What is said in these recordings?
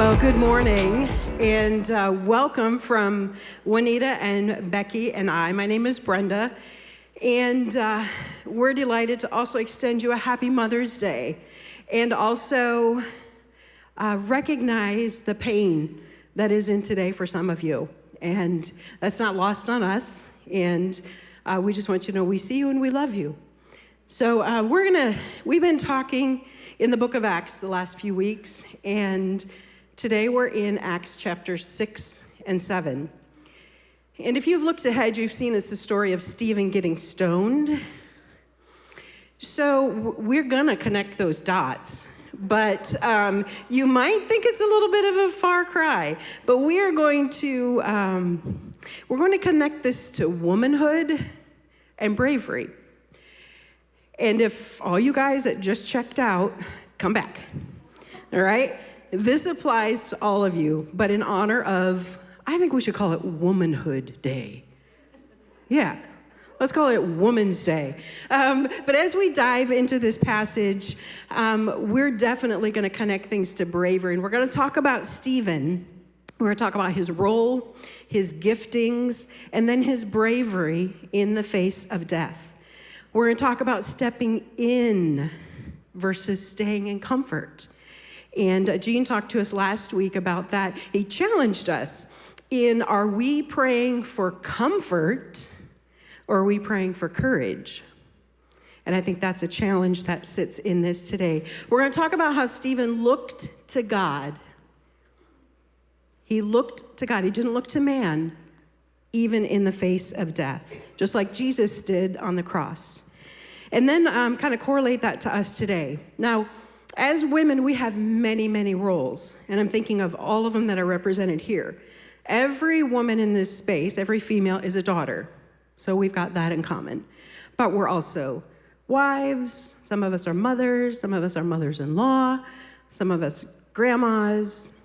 Well, good morning and welcome from Waneta and Becki and I. My name is Brenda, and we're delighted to also extend you a happy Mother's Day and also recognize the pain that is in today for some of you. And that's not lost on us. And we just want you to know we see you and we love you. So we've been talking in the book of Acts the last few weeks, and today we're in Acts chapter 6 and 7. And if you've looked ahead, you've seen it's the story of Stephen getting stoned. So we're gonna connect those dots, but you might think it's a little bit of a far cry, but we're going to connect this to womanhood and bravery. And if all you guys that just checked out, come back, all right? This applies to all of you, but in honor of, I think we should call it Womanhood Day. Yeah, let's call it Woman's Day. But as we dive into this passage, we're definitely gonna connect things to bravery, and we're gonna talk about Stephen. We're gonna talk about his role, his giftings, and then his bravery in the face of death. We're going to talk about stepping in versus staying in comfort. And Gene talked to us last week about that. He challenged us in, are we praying for comfort or are we praying for courage? And I think that's a challenge that sits in this today. We're going to talk about how Stephen looked to God. He looked to God. He didn't look to man, even in the face of death, just like Jesus did on the cross. And then kind of correlate that to us today. Now, as women, we have many, many roles, and I'm thinking of all of them that are represented here. Every woman in this space, every female is a daughter, so we've got that in common. But we're also wives, some of us are mothers, some of us are mothers-in-law, some of us grandmas,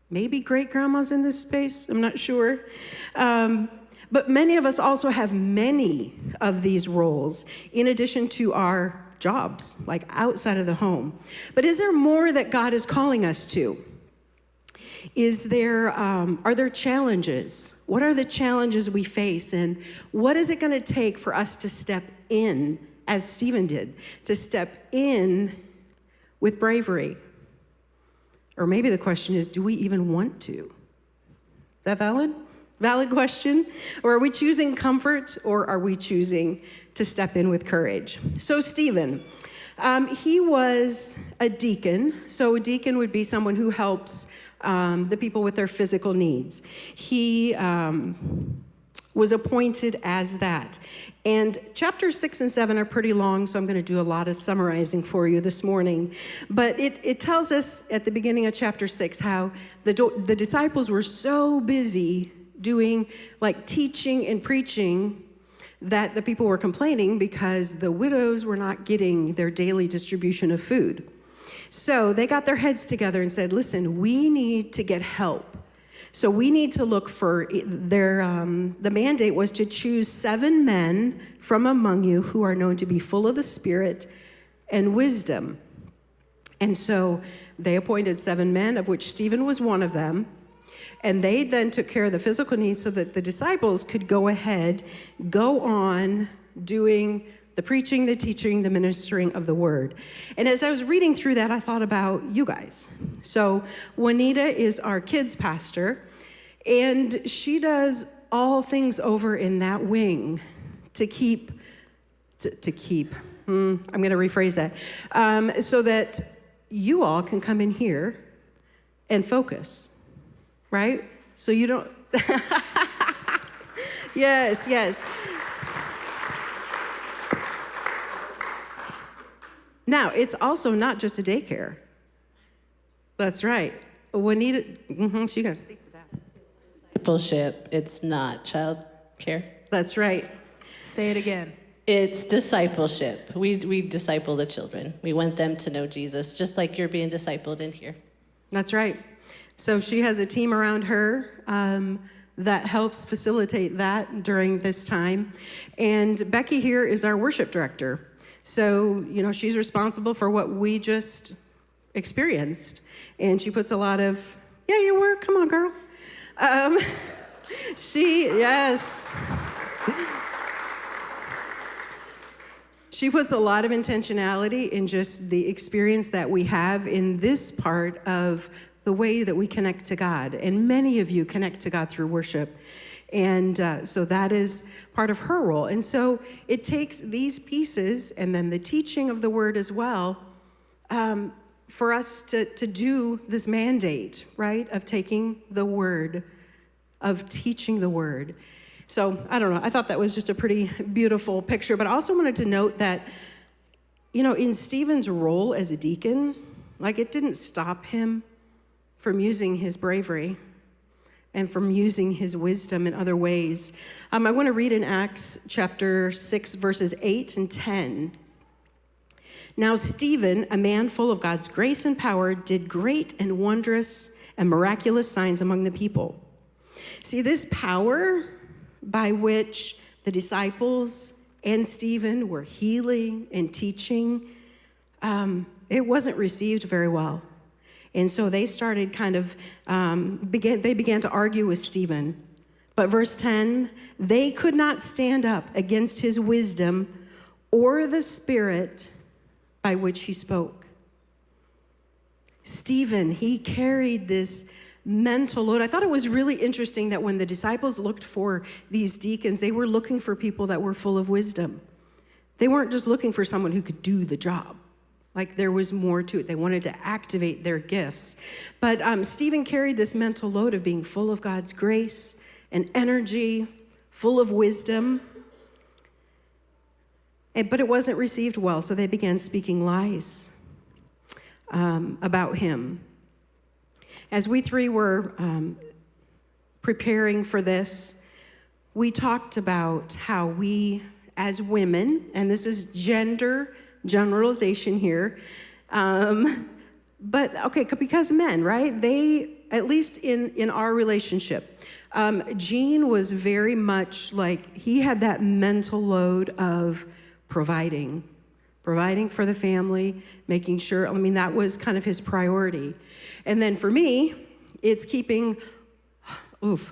maybe great-grandmas in this space, I'm not sure. But many of us also have many of these roles in addition to our jobs, like outside of the home. But is there more that God is calling us to? Are there challenges? What are the challenges we face? And what is it gonna take for us to step in, as Stephen did, to step in with bravery? Or maybe the question is, do we even want to? Is that valid? Valid question? Or are we choosing comfort, or are we choosing to step in with courage? So Stephen, he was a deacon. So a deacon would be someone who helps the people with their physical needs. He was appointed as that. And chapters 6 and 7 are pretty long, so I'm going to do a lot of summarizing for you this morning. But it tells us at the beginning of chapter 6 how the disciples were so busy doing like teaching and preaching that the people were complaining because the widows were not getting their daily distribution of food. So they got their heads together and said, listen, we need to get help. So we need to look for the mandate was to choose 7 men from among you who are known to be full of the Spirit and wisdom. And so they appointed 7 men, of which Stephen was one of them. And they then took care of the physical needs so that the disciples could go on doing the preaching, the teaching, the ministering of the word. And as I was reading through that, I thought about you guys. So Waneta is our kids pastor, and she does all things over in that wing to keep, I'm gonna rephrase that, so that you all can come in here and focus. Right? So you don't, yes. Now, it's also not just a daycare. That's right. Waneta, she got to speak to that. Discipleship, it's not child care. That's right. Say it again. It's discipleship. We disciple the children. We want them to know Jesus, just like you're being discipled in here. That's right. So she has a team around her that helps facilitate that during this time. And Becki here is our worship director. So, she's responsible for what we just experienced. And she puts a lot of Yeah, you were. Come on, girl. Yes. She puts a lot of intentionality in just the experience that we have in this part of the way that we connect to God. And many of you connect to God through worship. And so that is part of her role. And so it takes these pieces and then the teaching of the word as well for us to do this mandate, right, of taking the word, of teaching the word. So I don't know, I thought that was just a pretty beautiful picture, but I also wanted to note that, you know, in Stephen's role as a deacon, like it didn't stop him from using his bravery and from using his wisdom in other ways. I want to read in Acts chapter 6, verses 8 and 10. Now Stephen, a man full of God's grace and power, did great and wondrous and miraculous signs among the people. See, this power by which the disciples and Stephen were healing and teaching, it wasn't received very well. And so they started kind of, they began to argue with Stephen. But verse 10, they could not stand up against his wisdom or the spirit by which he spoke. Stephen, he carried this mental load. I thought it was really interesting that when the disciples looked for these deacons, they were looking for people that were full of wisdom. They weren't just looking for someone who could do the job. Like there was more to it. They wanted to activate their gifts. But Stephen carried this mental load of being full of God's grace and energy, full of wisdom. But it wasn't received well, so they began speaking lies about him. As we three were preparing for this, we talked about how we, as women, and this is gender generalization here, but okay, because men, right? They, at least in our relationship, Gene was very much like, he had that mental load of providing for the family, making sure, I mean, that was kind of his priority. And then for me, it's keeping,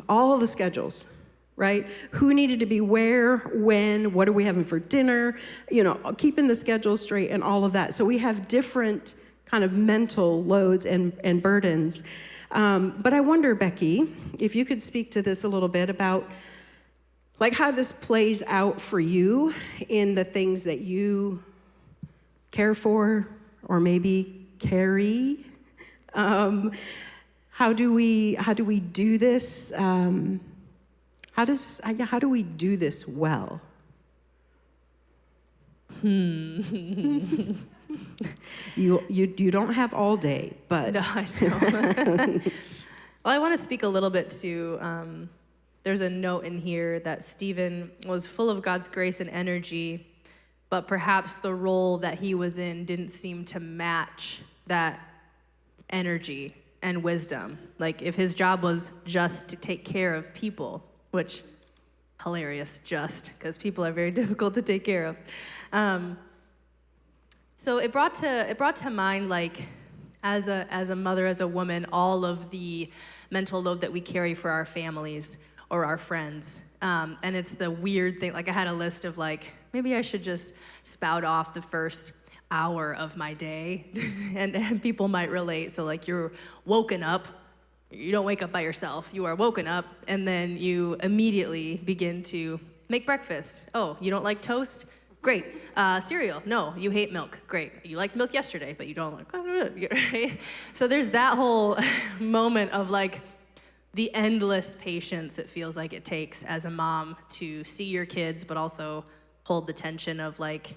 all of the schedules, right? Who needed to be where, when, what are we having for dinner, you know, keeping the schedule straight and all of that. So we have different kind of mental loads and burdens. But I wonder, Becki, if you could speak to this a little bit about like how this plays out for you in the things that you care for or maybe carry. How do we do this? How do we do this well? You don't have all day, but No, I don't. Well, I want to speak a little bit to. There's a note in here that Stephen was full of God's grace and energy, but perhaps the role that he was in didn't seem to match that energy and wisdom. Like if his job was just to take care of people, which hilarious, just because people are very difficult to take care of. So it brought to mind, like as a mother, as a woman, all of the mental load that we carry for our families or our friends. And it's the weird thing, like I had a list of like, maybe I should just spout off the first hour of my day and people might relate. So like you're woken up, you don't wake up by yourself, you are woken up and then you immediately begin to make breakfast. Oh, you don't like toast? Great. Cereal? No, you hate milk. Great. You liked milk yesterday, but you don't like, right? So there's that whole moment of like the endless patience it feels like it takes as a mom to see your kids, but also hold the tension of like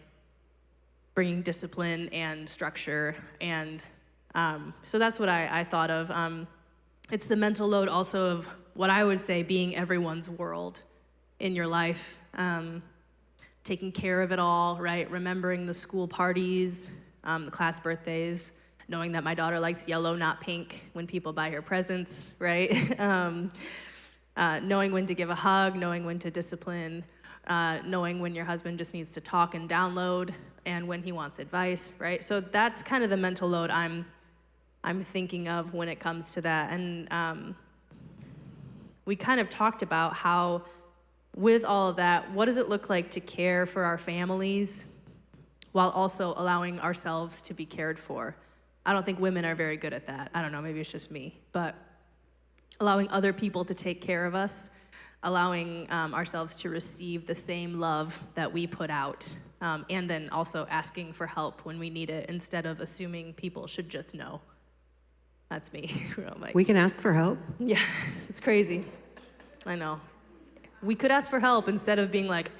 bringing discipline and structure. And so that's what I thought of. It's the mental load also of what I would say being everyone's world in your life. Taking care of it all, right? Remembering the school parties, the class birthdays, knowing that my daughter likes yellow, not pink, when people buy her presents, right? Knowing when to give a hug, knowing when to discipline, knowing when your husband just needs to talk and download, and when he wants advice, right? So that's kind of the mental load I'm I'm thinking of when it comes to that. And we kind of talked about how, with all of that, what does it look like to care for our families while also allowing ourselves to be cared for? I don't think women are very good at that. I don't know, maybe it's just me. But allowing other people to take care of us, allowing ourselves to receive the same love that we put out, and then also asking for help when we need it instead of assuming people should just know. That's me. I'm like, We can ask for help. yeah, it's crazy. I know. We could ask for help instead of being like,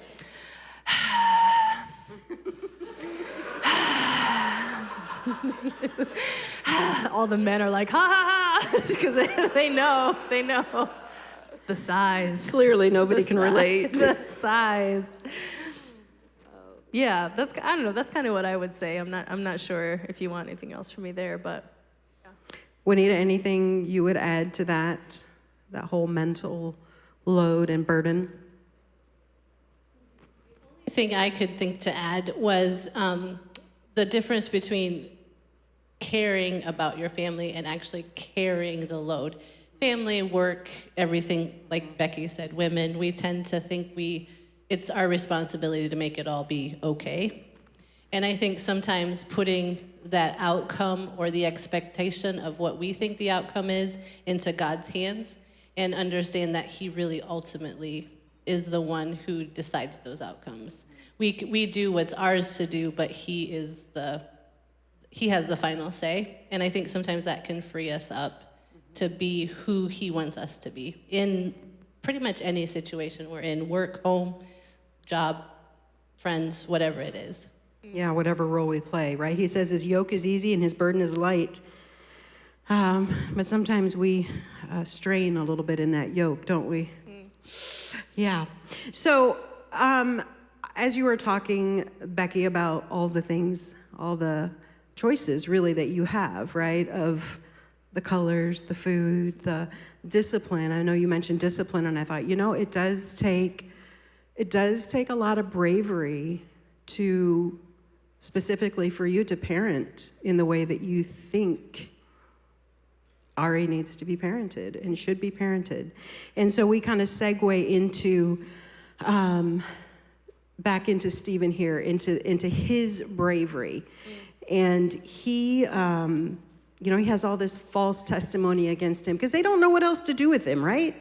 all the men are like, ha ha ha, because they know the size. Clearly, nobody can relate. The size. Yeah, I don't know. That's kind of what I would say. I'm not sure if you want anything else from me there, but. Waneta, anything you would add to that whole mental load and burden? The thing I could think to add was the difference between caring about your family and actually carrying the load. Family, work, everything, like Becki said, women, we tend to think it's our responsibility to make it all be okay. And I think sometimes putting that outcome or the expectation of what we think the outcome is into God's hands and understand that he really ultimately is the one who decides those outcomes. We do what's ours to do, but he has the final say. And I think sometimes that can free us up to be who he wants us to be in pretty much any situation we're in, work, home, job, friends, whatever it is. Yeah, whatever role we play, right? He says his yoke is easy and his burden is light. But sometimes we strain a little bit in that yoke, don't we? Yeah. So as you were talking, Becki, about all the things, all the choices really that you have, right? Of the colors, the food, the discipline. I know you mentioned discipline, and I thought, it does take a lot of bravery to, specifically for you, to parent in the way that you think Ari needs to be parented and should be parented. And so we kind of segue into, back into Stephen here, into his bravery. And he, he has all this false testimony against him because they don't know what else to do with him, right?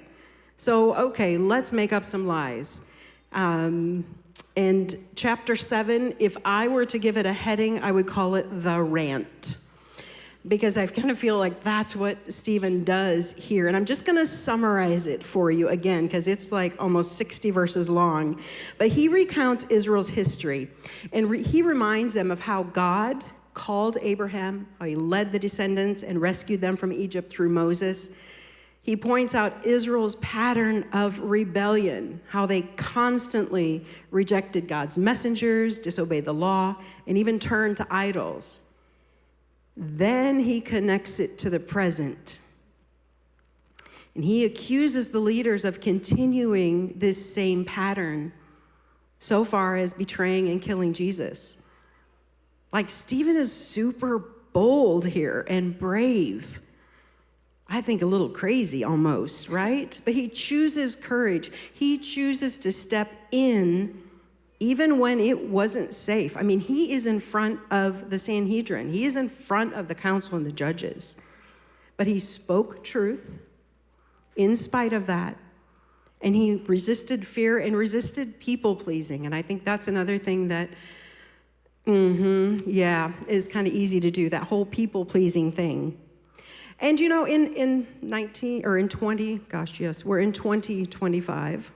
So, okay, let's make up some lies. And chapter 7, if I were to give it a heading, I would call it The Rant. Because I kind of feel like that's what Stephen does here. And I'm just going to summarize it for you again, because it's like almost 60 verses long. But he recounts Israel's history. And he reminds them of how God called Abraham, how he led the descendants and rescued them from Egypt through Moses. He points out Israel's pattern of rebellion, how they constantly rejected God's messengers, disobeyed the law, and even turned to idols. Then he connects it to the present. And he accuses the leaders of continuing this same pattern so far as betraying and killing Jesus. Like, Stephen is super bold here and brave. I think a little crazy almost, right? But he chooses courage. He chooses to step in even when it wasn't safe. I mean, he is in front of the Sanhedrin. He is in front of the council and the judges. But he spoke truth in spite of that. And he resisted fear and resisted people-pleasing. And I think that's another thing that, is kind of easy to do, that whole people-pleasing thing. And in 2025,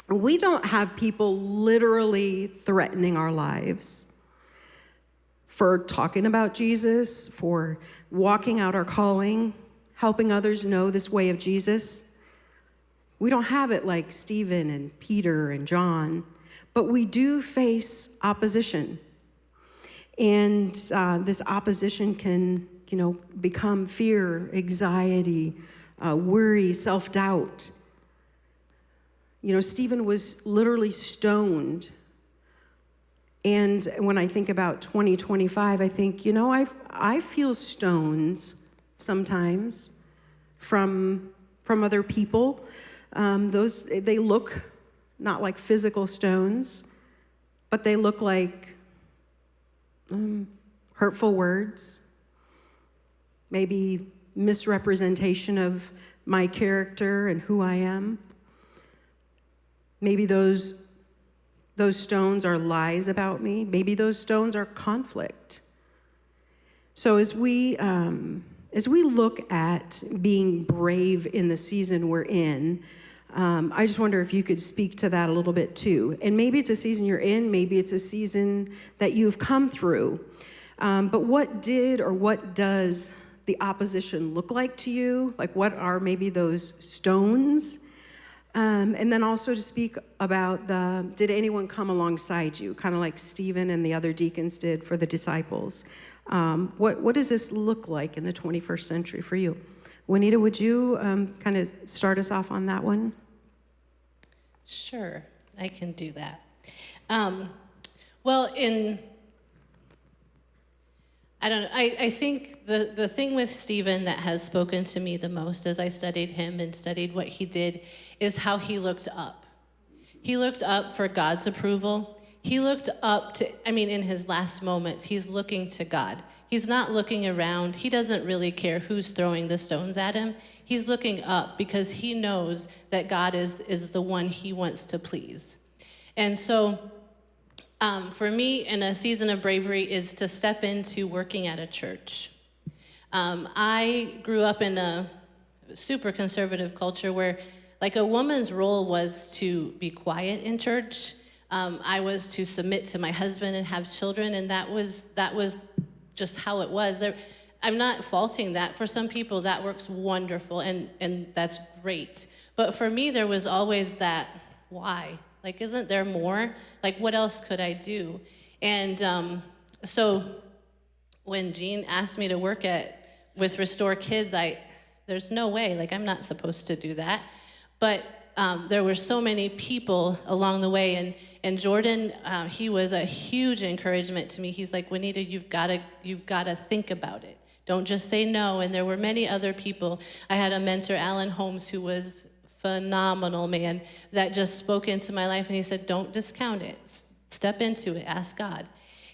we don't have people literally threatening our lives for talking about Jesus, for walking out our calling, helping others know this way of Jesus. We don't have it like Stephen and Peter and John, but we do face opposition. And this opposition can, become fear, anxiety, worry, self-doubt. Stephen was literally stoned. And when I think about 2025, I think, I feel stones sometimes from other people. They look not like physical stones, but they look like hurtful words, maybe misrepresentation of my character and who I am. Maybe those stones are lies about me. Maybe those stones are conflict. So as we look at being brave in the season we're in, I just wonder if you could speak to that a little bit too. And maybe it's a season you're in, maybe it's a season that you've come through. But what did or what does the opposition look like to you? Like, what are maybe those stones? And then also to speak about did anyone come alongside you, kind of like Stephen and the other deacons did for the disciples? What does this look like in the 21st century for you? Waneta, would you kind of start us off on that one? Sure, I can do that. I think the thing with Stephen that has spoken to me the most as I studied him and studied what he did is how he looked up. He looked up for God's approval. He looked up in his last moments, he's looking to God. He's not looking around. He doesn't really care who's throwing the stones at him. He's looking up because he knows that God is the one he wants to please. And so for me, in a season of bravery is to step into working at a church. I grew up in a super conservative culture where like a woman's role was to be quiet in church. I was to submit to my husband and have children, and that was just how it was. I'm not faulting that. For some people, that works wonderful, and that's great. But for me, there was always that, why? Like, isn't there more? Like, what else could I do? And so when Jean asked me to work with Restore Kids, there's no way, like, I'm not supposed to do that. But there were so many people along the way, and Jordan, he was a huge encouragement to me. He's like, Waneta, you've got to think about it. Don't just say no. And there were many other people. I had a mentor, Alan Holmes, who was phenomenal, man, that just spoke into my life, and he said, don't discount it. Step into it. Ask God.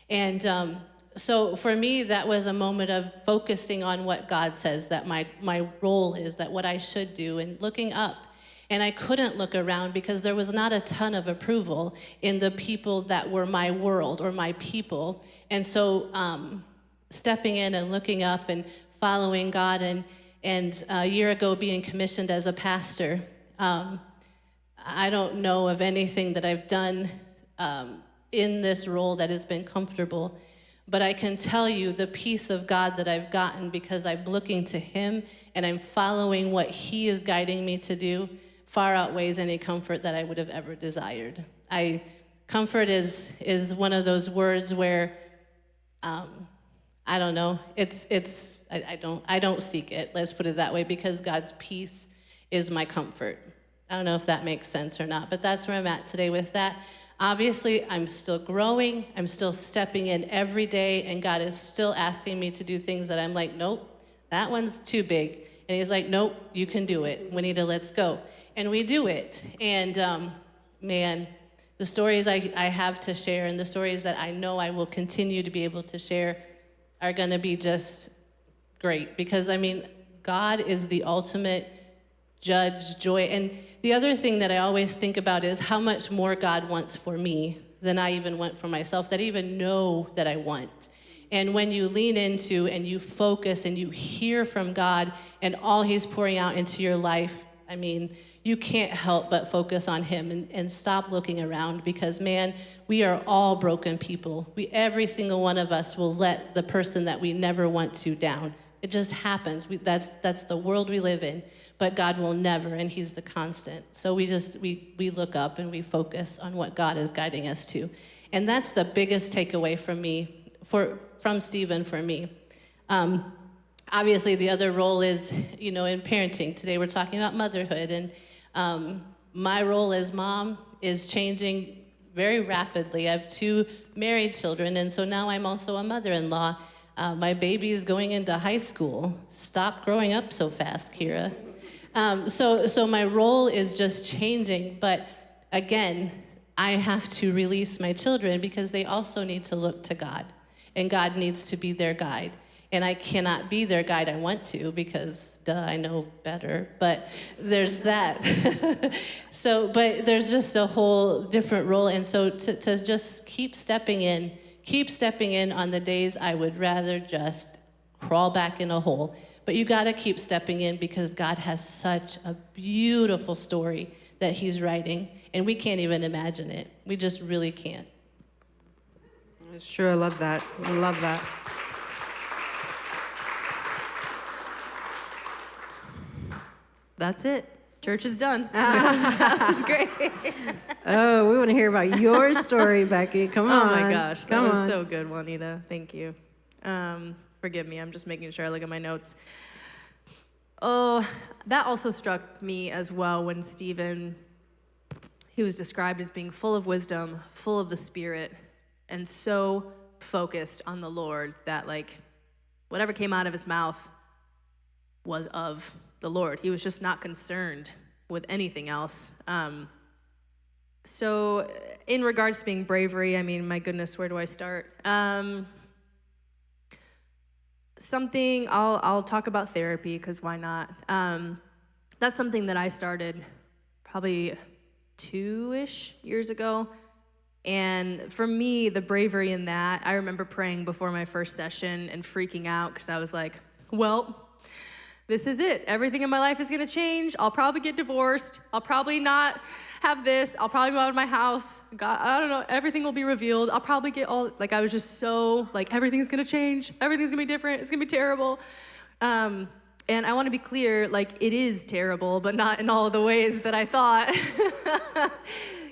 And so for me, that was a moment of focusing on what God says that my role is, that what I should do, and looking up. And I couldn't look around because there was not a ton of approval in the people that were my world or my people. And so stepping in and looking up and following God, and a year ago being commissioned as a pastor, I don't know of anything that I've done in this role that has been comfortable. But I can tell you the peace of God that I've gotten because I'm looking to Him and I'm following what He is guiding me to do far outweighs any comfort that I would have ever desired. Comfort is one of those words where, I don't know, I don't seek it, let's put it that way, because God's peace is my comfort. I don't know if that makes sense or not, but that's where I'm at today with that. Obviously, I'm still growing, I'm still stepping in every day, and God is still asking me to do things that I'm like, nope, that one's too big. And He's like, nope, you can do it. Waneta, let's go. And we do it. And man, the stories I have to share and the stories that I know I will continue to be able to share are going to be just great. Because, God is the ultimate judge, joy. And the other thing that I always think about is how much more God wants for me than I even want for myself, that I even know that I want. And when you lean into and you focus and you hear from God and all He's pouring out into your life, you can't help but focus on Him and stop looking around, because, man, we are all broken people. Every single one of us will let the person that we never want to down. It just happens. That's the world we live in. But God will never, and He's the constant. So we look up and we focus on what God is guiding us to. And that's the biggest takeaway from me, from Stephen for me. Obviously, the other role is, in parenting. Today we're talking about motherhood, and my role as mom is changing very rapidly. I have 2 married children, and so now I'm also a mother-in-law. My baby is going into high school. Stop growing up so fast, Kira. So my role is just changing, but again, I have to release my children because they also need to look to God, and God needs to be their guide. And I cannot be their guide. I want to because, I know better, but there's that. But there's just a whole different role. And so to just keep stepping in on the days I would rather just crawl back in a hole. But you gotta keep stepping in because God has such a beautiful story that he's writing, and we can't even imagine it. We just really can't. Sure, I love that. I love that. That's it. Church is done. That was great. Oh, we want to hear about your story, Becki. Come on. Oh my gosh, that Come was on. so good, Waneta. Thank you. Forgive me, I'm just making sure I look at my notes. Oh, that also struck me as well when Stephen, he was described as being full of wisdom, full of the Spirit, and so focused on the Lord that like whatever came out of his mouth was of the Lord. He was just not concerned with anything else. So in regards to being bravery, I mean, my goodness, where do I start? Something, I'll talk about therapy, because why not? That's something that I started probably 2-ish years ago. And for me, the bravery in that, I remember praying before my first session and freaking out because I was like, well, this is it. Everything in my life is gonna change. I'll probably get divorced. I'll probably not have this. I'll probably move out of my house. God, I don't know, everything will be revealed. I'll probably get all, like I was just so, like everything's gonna change. Everything's gonna be different. It's gonna be terrible. And I wanna be clear, like it is terrible, but not in all of the ways that I thought.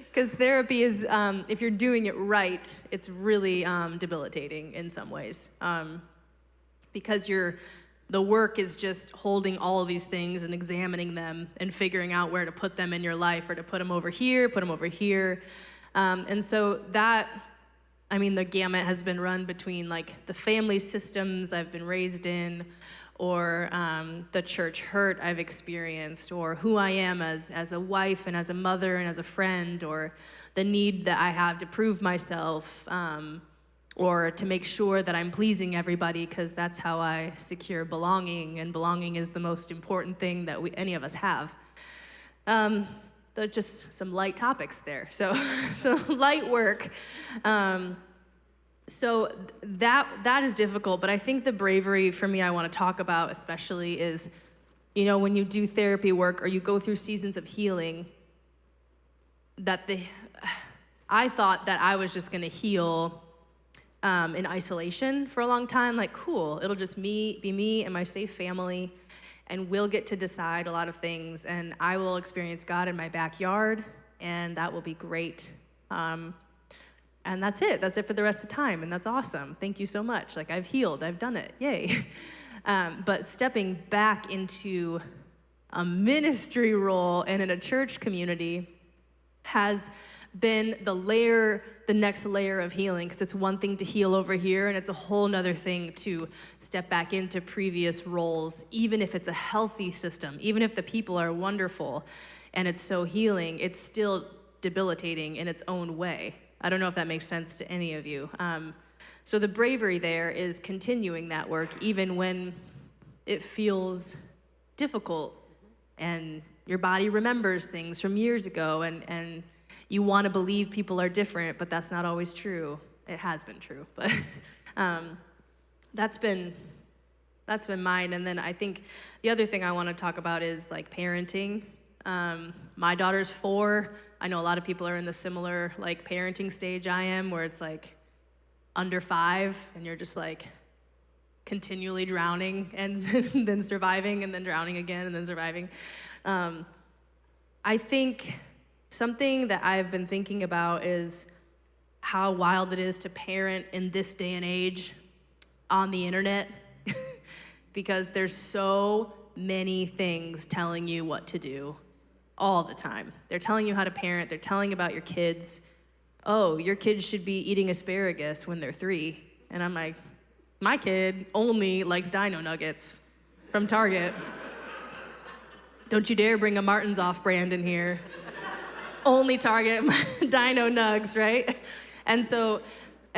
Because therapy is, if you're doing it right, it's really debilitating in some ways. Because the work is just holding all of these things and examining them and figuring out where to put them in your life, or to put them over here, put them over here. And so that, I mean, the gamut has been run between like the family systems I've been raised in, or the church hurt I've experienced, or who I am as a wife and as a mother and as a friend, or the need that I have to prove myself, or to make sure that I'm pleasing everybody, because that's how I secure belonging, and belonging is the most important thing that any of us have. Just some light topics there, so light work. So that is difficult, but I think the bravery for me I want to talk about especially is, you know, when you do therapy work or you go through seasons of healing, I thought that I was just going to heal in isolation for a long time. Like, cool, it'll just be me and my safe family, and we'll get to decide a lot of things, and I will experience God in my backyard, and that will be great. And that's it. That's it for the rest of the time. And that's awesome. Thank you so much. Like, I've healed. I've done it. Yay. But stepping back into a ministry role and in a church community has been the next layer of healing, because it's one thing to heal over here, and it's a whole nother thing to step back into previous roles, even if it's a healthy system, even if the people are wonderful and it's so healing, it's still debilitating in its own way. I don't know if that makes sense to any of you. So the bravery there is continuing that work even when it feels difficult and your body remembers things from years ago, and you want to believe people are different, but that's not always true. It has been true, but that's been mine. And then I think the other thing I want to talk about is like parenting. My daughter's 4. I know a lot of people are in the similar like parenting stage I am, where it's like under 5 and you're just like continually drowning and then surviving and then drowning again and then surviving. I think something that I've been thinking about is how wild it is to parent in this day and age on the internet, because there's so many things telling you what to do all the time. They're telling you how to parent. They're telling about your kids. Oh, your kids should be eating asparagus when they're 3. And I'm like, my kid only likes Dino Nuggets from Target. Don't you dare bring a Martin's off-brand in here. Only Target Dino Nugs, right? And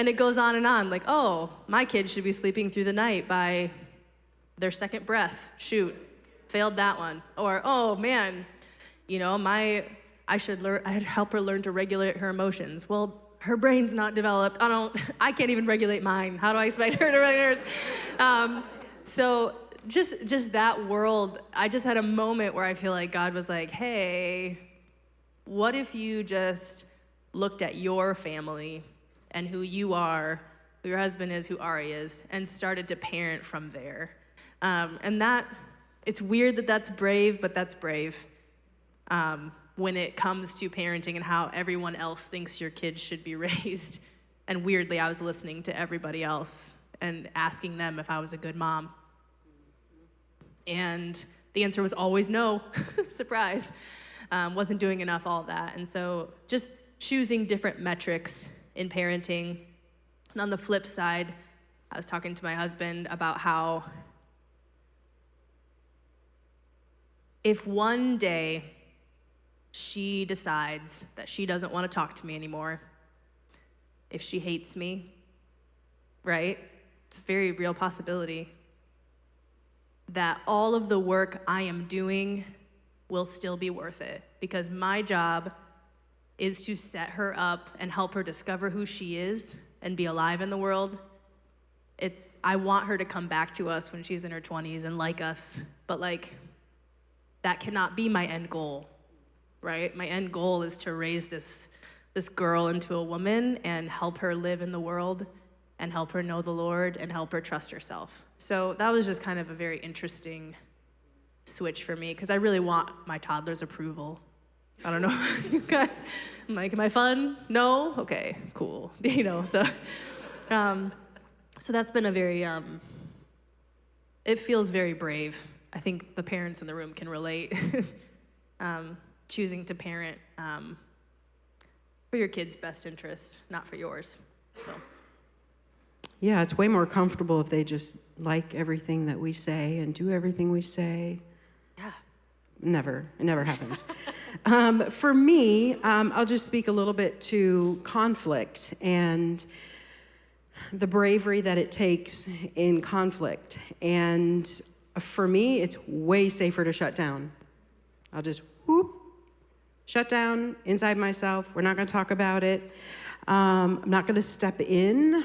it goes on, like, oh, my kid should be sleeping through the night by their second breath. Shoot, failed that one. Or, oh man, I'd help her learn to regulate her emotions. Well, her brain's not developed. I can't even regulate mine. How do I expect her to regulate hers? So just that world, I just had a moment where I feel like God was like, hey, what if you just looked at your family and who you are, who your husband is, who Ari is, and started to parent from there? And that, it's weird that that's brave, but that's brave. When it comes to parenting and how everyone else thinks your kids should be raised. And weirdly, I was listening to everybody else and asking them if I was a good mom. And the answer was always no. Surprise. Wasn't doing enough, all of that. And so just choosing different metrics in parenting. And on the flip side, I was talking to my husband about how if one day she decides that she doesn't want to talk to me anymore, if she hates me, right? It's a very real possibility that all of the work I am doing will still be worth it, because my job is to set her up and help her discover who she is and be alive in the world. I want her to come back to us when she's in her 20s and like us, but that cannot be my end goal. Right? My end goal is to raise this girl into a woman and help her live in the world and help her know the Lord and help her trust herself. So that was just kind of a very interesting switch for me, because I really want my toddler's approval. I don't know, you guys. I'm like, am I fun? No? Okay, cool. So that's been a very, it feels very brave. I think the parents in the room can relate. Choosing to parent for your kid's best interest, not for yours. So. Yeah, it's way more comfortable if they just like everything that we say and do everything we say. Yeah. It never happens. For me, I'll just speak a little bit to conflict and the bravery that it takes in conflict. And for me, it's way safer to shut down. I'll just shut down inside myself. We're not going to talk about it. I'm not going to step in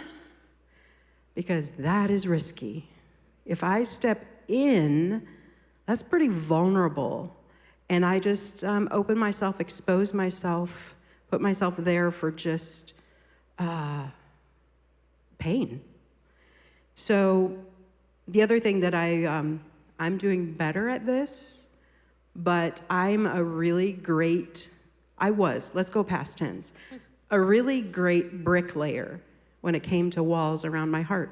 because that is risky. If I step in, that's pretty vulnerable. And I just open myself, expose myself, put myself there for just pain. So the other thing that I'm doing better at this, but I'm let's go past tense, a really great bricklayer when it came to walls around my heart.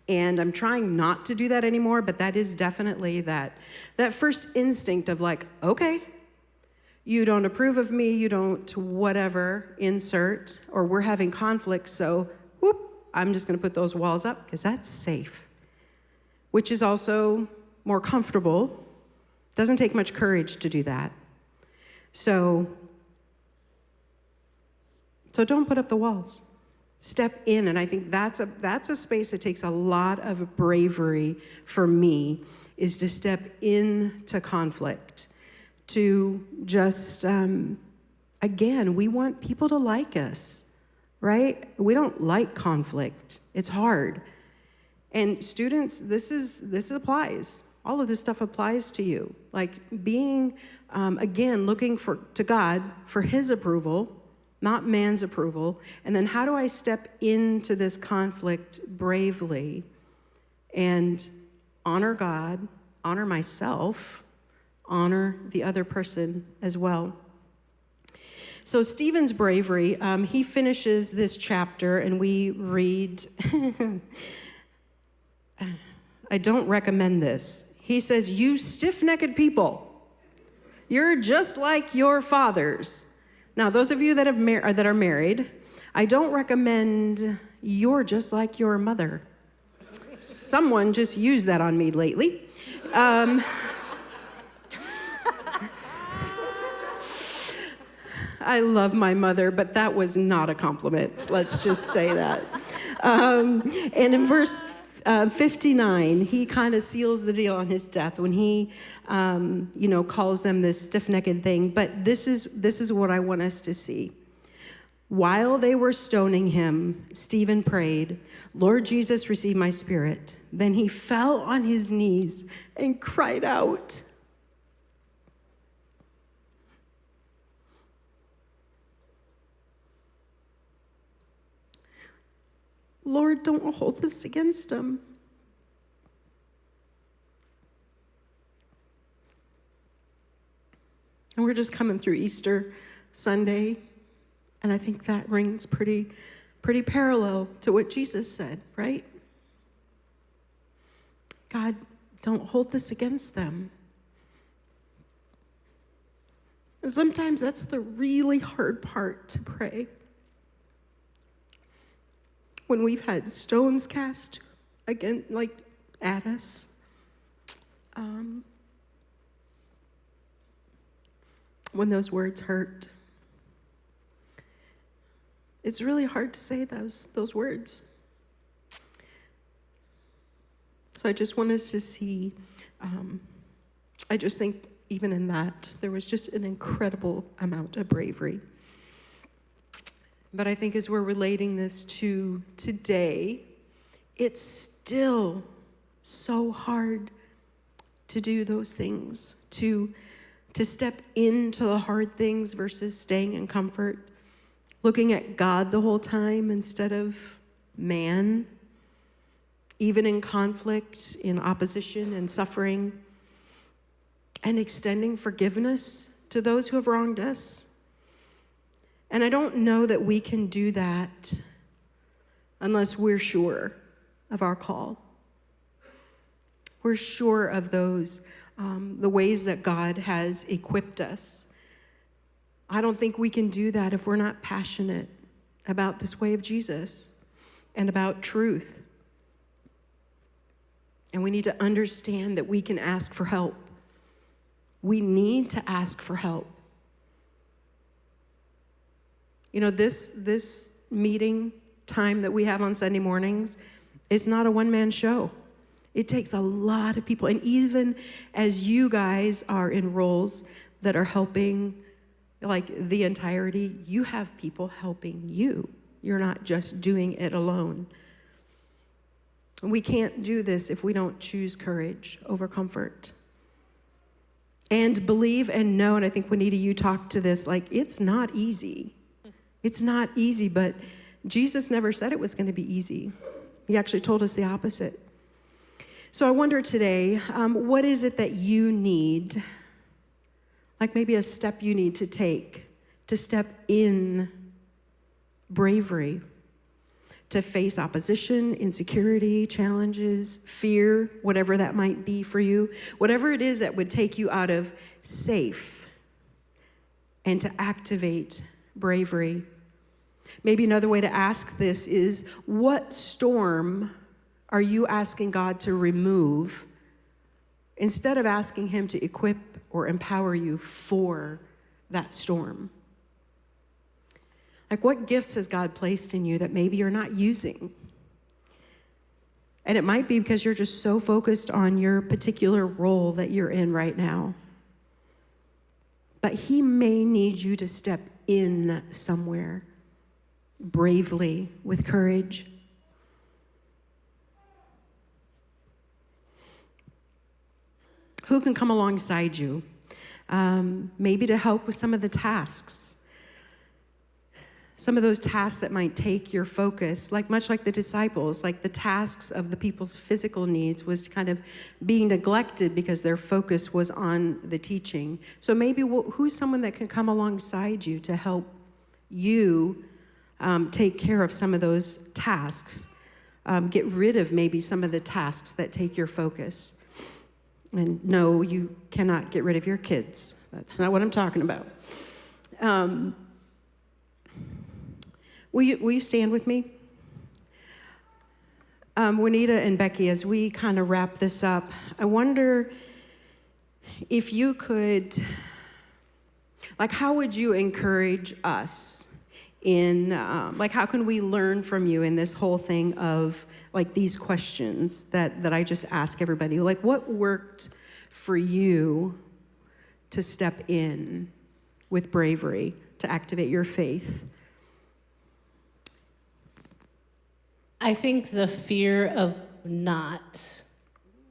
And I'm trying not to do that anymore, but that is definitely that first instinct of like, okay, you don't approve of me, you don't whatever, insert, or we're having conflict, so I'm just gonna put those walls up because that's safe, which is also more comfortable. Doesn't take much courage to do that. So don't put up the walls. Step in, and I think that's a space that takes a lot of bravery for me, is to step into conflict, to just, again, we want people to like us, right? We don't like conflict. It's hard. And students, this applies. All of this stuff applies to you. Like being, again, looking to God for his approval, not man's approval. And then how do I step into this conflict bravely and honor God, honor myself, honor the other person as well? So Stephen's bravery, he finishes this chapter and we read, I don't recommend this. He says, you stiff-necked people, you're just like your fathers. Now, those of you that are married, I don't recommend you're just like your mother. Someone just used that on me lately. I love my mother, but that was not a compliment. Let's just say that. And in verse 59, he kind of seals the deal on his death when he, calls them this stiff-necked thing. But this is what I want us to see. While they were stoning him, Stephen prayed, "Lord Jesus, receive my spirit." Then he fell on his knees and cried out, "Lord, don't hold this against him." And we're just coming through Easter Sunday, and I think that rings pretty parallel to what Jesus said, right? God, don't hold this against them. And sometimes that's the really hard part to pray. When we've had stones cast again, at us. When those words hurt. It's really hard to say those words. So I just want us to see, I just think even in that, there was just an incredible amount of bravery. But I think as we're relating this to today, it's still so hard to do those things, to step into the hard things versus staying in comfort, looking at God the whole time instead of man, even in conflict, in opposition and suffering, and extending forgiveness to those who have wronged us. And I don't know that we can do that unless we're sure of our call. We're sure of those, the ways that God has equipped us. I don't think we can do that if we're not passionate about this way of Jesus and about truth. And we need to understand that we can ask for help. We need to ask for help. You know, this meeting time that we have on Sunday mornings is not a one-man show. It takes a lot of people. And even as you guys are in roles that are helping, like the entirety, you have people helping you. You're not just doing it alone. We can't do this if we don't choose courage over comfort. And believe and know, and I think Waneta, you talked to this, it's not easy. It's not easy, but Jesus never said it was going to be easy. He actually told us the opposite. So I wonder today, what is it that you need, maybe a step you need to take to step in bravery, to face opposition, insecurity, challenges, fear, whatever that might be for you, whatever it is that would take you out of safe and to activate bravery. Maybe another way to ask this is, what storm are you asking God to remove instead of asking him to equip or empower you for that storm? What gifts has God placed in you that maybe you're not using? And it might be because you're just so focused on your particular role that you're in right now. But he may need you to step in somewhere bravely, with courage. Who can come alongside you? Maybe to help with some of the tasks. Some of those tasks that might take your focus, much like the disciples, the tasks of the people's physical needs was kind of being neglected because their focus was on the teaching. So maybe who's someone that can come alongside you to help you take care of some of those tasks, get rid of maybe some of the tasks that take your focus. And no, you cannot get rid of your kids. That's not what I'm talking about. Will you stand with me? Waneta and Becki, as we kind of wrap this up, I wonder if you could, like, how would you encourage us in, like, how can we learn from you in this whole thing of, like, these questions that I just ask everybody? Like, what worked for you to step in with bravery to activate your faith? I think the fear of not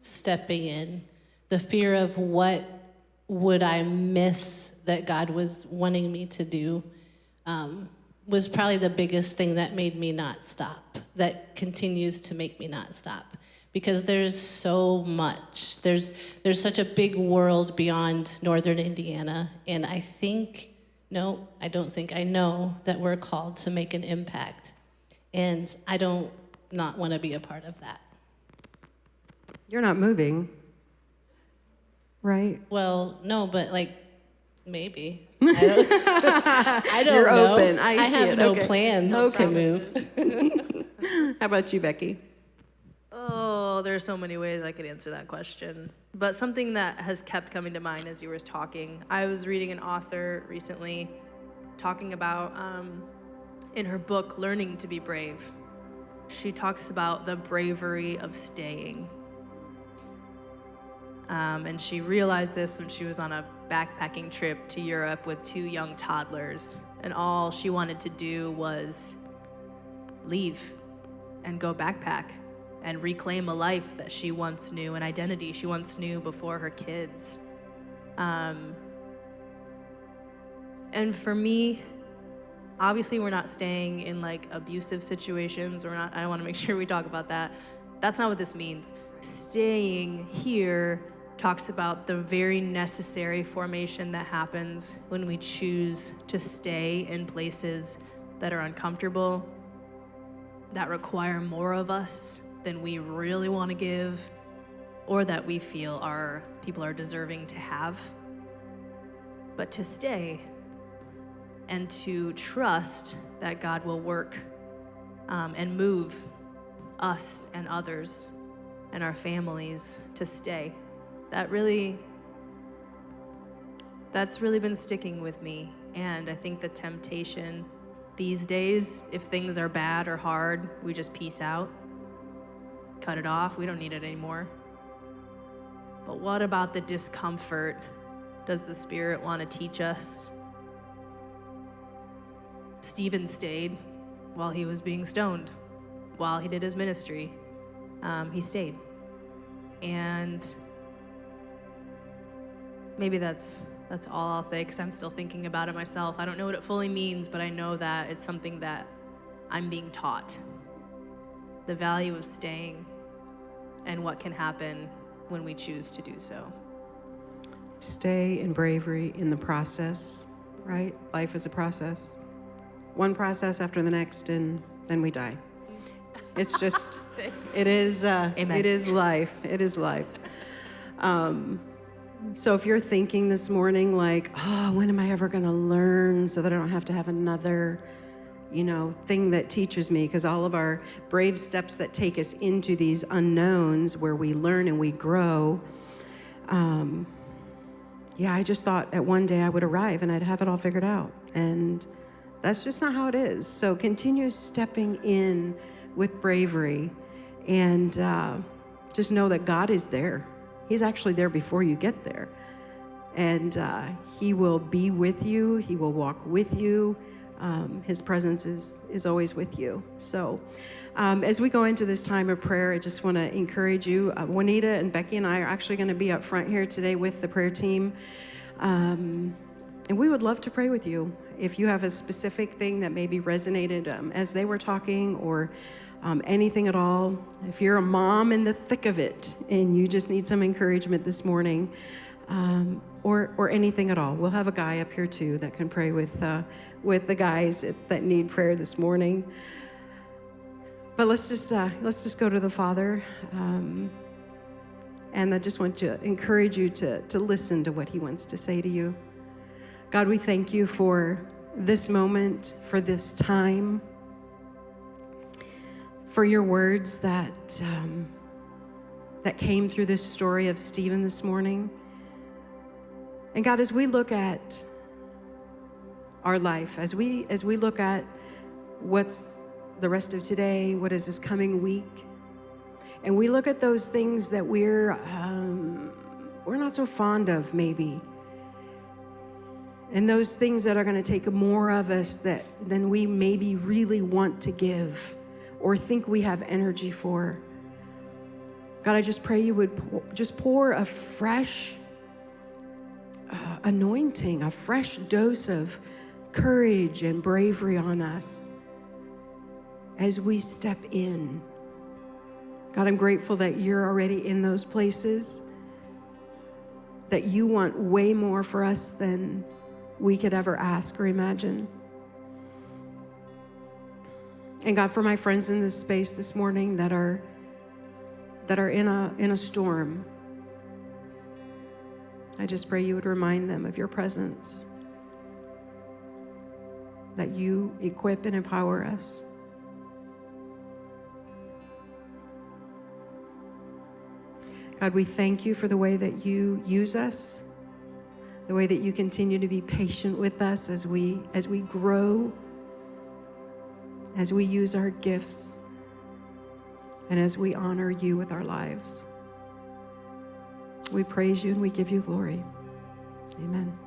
stepping in, the fear of what would I miss that God was wanting me to do, was probably the biggest thing that made me not stop, that continues to make me not stop. Because there's so much. There's such a big world beyond northern Indiana, and I know that we're called to make an impact. And I don't not want to be a part of that. You're not moving, right? Well, no, but like, maybe. I don't You're know. open. I see have it. no Okay. plans to move. How about you, Becki? Oh, there's so many ways I could answer that question. But something that has kept coming to mind as you were talking, I was reading an author recently talking about, in her book, Learning to be Brave, she talks about the bravery of staying. And she realized this when she was on a backpacking trip to Europe with 2 young toddlers. And all she wanted to do was leave and go backpack and reclaim a life that she once knew, an identity she once knew before her kids. And for me, obviously we're not staying in like abusive situations. I want to make sure we talk about that. That's not what this means. Staying here talks about the very necessary formation that happens when we choose to stay in places that are uncomfortable, that require more of us than we really want to give, or that we feel our people are deserving to have. But to stay and to trust that God will work and move us and others and our families to stay. That's really been sticking with me. And I think the temptation these days, if things are bad or hard, we just peace out, cut it off, we don't need it anymore. But what about the discomfort? Does the Spirit want to teach us? Stephen stayed while he was being stoned, while he did his ministry. He stayed. And maybe that's all I'll say, because I'm still thinking about it myself. I don't know what it fully means, but I know that it's something that I'm being taught. The value of staying and what can happen when we choose to do so. Stay in bravery in the process, right? Life is a process. One process after the next, and then we die. It's just, it is life. It is life. So if you're thinking this morning like, oh, when am I ever going to learn so that I don't have to have another, thing that teaches me? Because all of our brave steps that take us into these unknowns where we learn and we grow, I just thought at one day I would arrive and I'd have it all figured out. And that's just not how it is. So continue stepping in with bravery and just know that God is there. He's actually there before you get there. And he will be with you. He will walk with you. His presence is always with you. So as we go into this time of prayer, I just want to encourage you. Waneta and Becki and I are actually going to be up front here today with the prayer team. And we would love to pray with you. If you have a specific thing that maybe resonated as they were talking, or anything at all, if you're a mom in the thick of it and you just need some encouragement this morning, or anything at all, we'll have a guy up here too that can pray with the guys that need prayer this morning. But let's just go to the Father, and I just want to encourage you to listen to what he wants to say to you. God, we thank you for this moment, for this time. for your words that that came through this story of Stephen this morning. And God, as we look at our life, as we look at what's the rest of today, what is this coming week, and we look at those things that we're not so fond of, maybe, and those things that are going to take more of us than we maybe really want to give or think we have energy for. God, I just pray you would just pour a fresh anointing, a fresh dose of courage and bravery on us as we step in. God, I'm grateful that you're already in those places, that you want way more for us than we could ever ask or imagine. And God, for my friends in this space this morning that are in a storm, I just pray you would remind them of your presence, that you equip and empower us. God, we thank you for the way that you use us, the way that you continue to be patient with us as we grow, as we use our gifts, and as we honor you with our lives. We praise you and we give you glory. Amen.